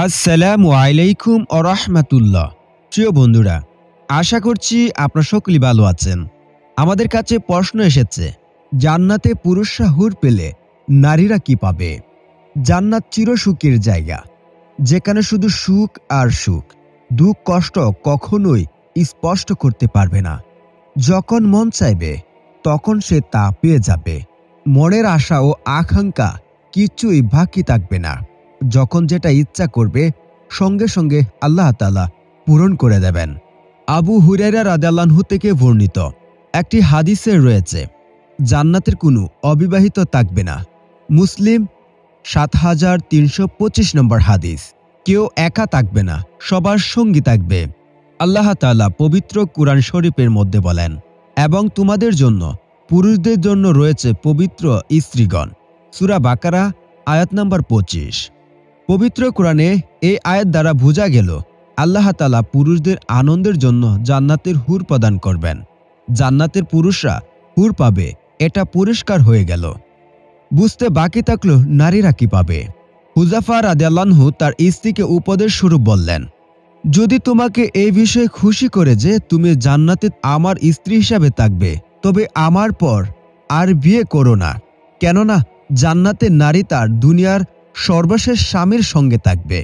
আসসালামু আলাইকুম রাহমাতুল্লাহ। প্রিয় বন্ধুরা, আশা করছি আপনারা সকলেই ভালো আছেন। আমাদের কাছে প্রশ্ন এসেছে, জান্নাতে পুরুষরা হুর পেলে নারীরা কি পাবে? জান্নাত চিরসুখের জায়গা, যেখানে শুধু সুখ আর সুখ, দুঃখ কষ্ট কখনোই স্পষ্ট করতে পারবে না। যখন মন চাইবে তখন সে তা পেয়ে যাবে। মনের আশা ও আকাঙ্ক্ষা কিছুই বাকি থাকবে না। যখন যেটা ইচ্ছা করবে সঙ্গে সঙ্গে আল্লাহ তাআলা পূরণ করে দেবেন। আবু হুরায়রা রাদিয়াল্লাহু থেকে বর্ণিত একটি হাদিসে রয়েছে, জান্নাতের কোনো অবিবাহিত থাকবে না। মুসলিম ৭৩২৫ নম্বর হাদিস। কেউ একা থাকবে না, সবার সঙ্গী থাকবে। আল্লাহ তাআলা পবিত্র কুরআন শরীফের মধ্যে বলেন, এবং তোমাদের জন্য পুরুষদের জন্য রয়েছে পবিত্র স্ত্রীগণ। সূরা বাকারা আয়াত নম্বর ২৫। পবিত্র কুরআনে এই আয়াত দ্বারা বোঝা গেল, আল্লাহ তাআলা পুরুষদের আনন্দের জন্য জান্নাতের হুর প্রদান করবেন। জান্নাতের পুরুষরা হুর পাবে, এটা পরিষ্কার হয়ে গেল। বুঝতে বাকি থাকলো নারীরা কি পাবে। হুযাফা রাদিয়াল্লাহু তার স্ত্রীকে উপদেশ স্বরূপ বললেন, যদি তোমাকে এই বিষয়ে খুশি করে যে তুমি জান্নাতে আমার স্ত্রী হিসাবে থাকবে, তবে আমার পর আর বিয়ে করো না। কেননা জান্নাতে নারী তার দুনিয়ার সর্বশেষ স্বামীর সঙ্গে থাকবে।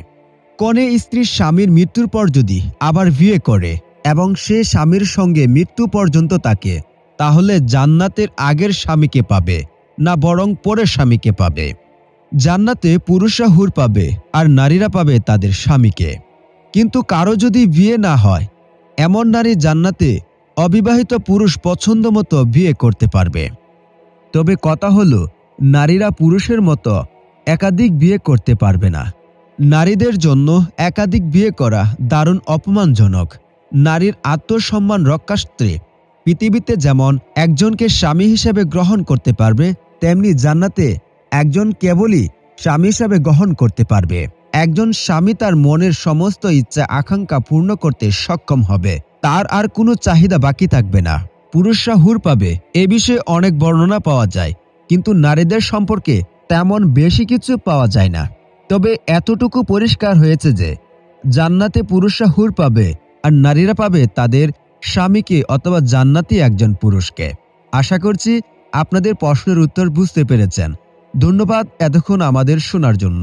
কনে স্ত্রীর স্বামীর মৃত্যুর পর যদি আবার বিয়ে করে এবং সে স্বামীর সঙ্গে মৃত্যু পর্যন্ত থাকে, তাহলে জান্নাতের আগের স্বামীকে পাবে না বরং পরের স্বামীকে পাবে। জান্নাতে পুরুষরা হুর পাবে আর নারীরা পাবে তাদের স্বামীকে। কিন্তু কারো যদি বিয়ে না হয়, এমন নারী জান্নাতে অবিবাহিত পুরুষ পছন্দ মতো বিয়ে করতে পারবে। তবে কথা হলো, নারীরা পুরুষের মতো একাধিক বিয়ে করতে পারবে না। নারীদের জন্য একাধিক বিয়ে করা দারুণ অপমানজনক। নারীর আত্মসম্মান রক্ষার্থে পৃথিবীতে যেমন একজনকে স্বামী হিসেবে গ্রহণ করতে পারবে, তেমনি জান্নাতে একজন কেবলই স্বামী হিসেবে গ্রহণ করতে পারবে। একজন স্বামী তার মনের সমস্ত ইচ্ছা আকাঙ্ক্ষা পূর্ণ করতে সক্ষম হবে। তার আর কোনো চাহিদা বাকি থাকবে না। পুরুষরা হুর পাবে, এ বিষয়ে অনেক বর্ণনা পাওয়া যায়, কিন্তু নারীদের সম্পর্কে তেমন বেশি কিছু পাওয়া যায় না। তবে এতটুকু পরিষ্কার হয়েছে যে জান্নাতে পুরুষরা হুর পাবে আর নারীরা পাবে তাদের স্বামীকে অথবা জান্নাতি একজন পুরুষকে। আশা করছি আপনাদের প্রশ্নের উত্তর বুঝতে পেরেছেন। ধন্যবাদ এতক্ষণ আমাদের শোনার জন্য।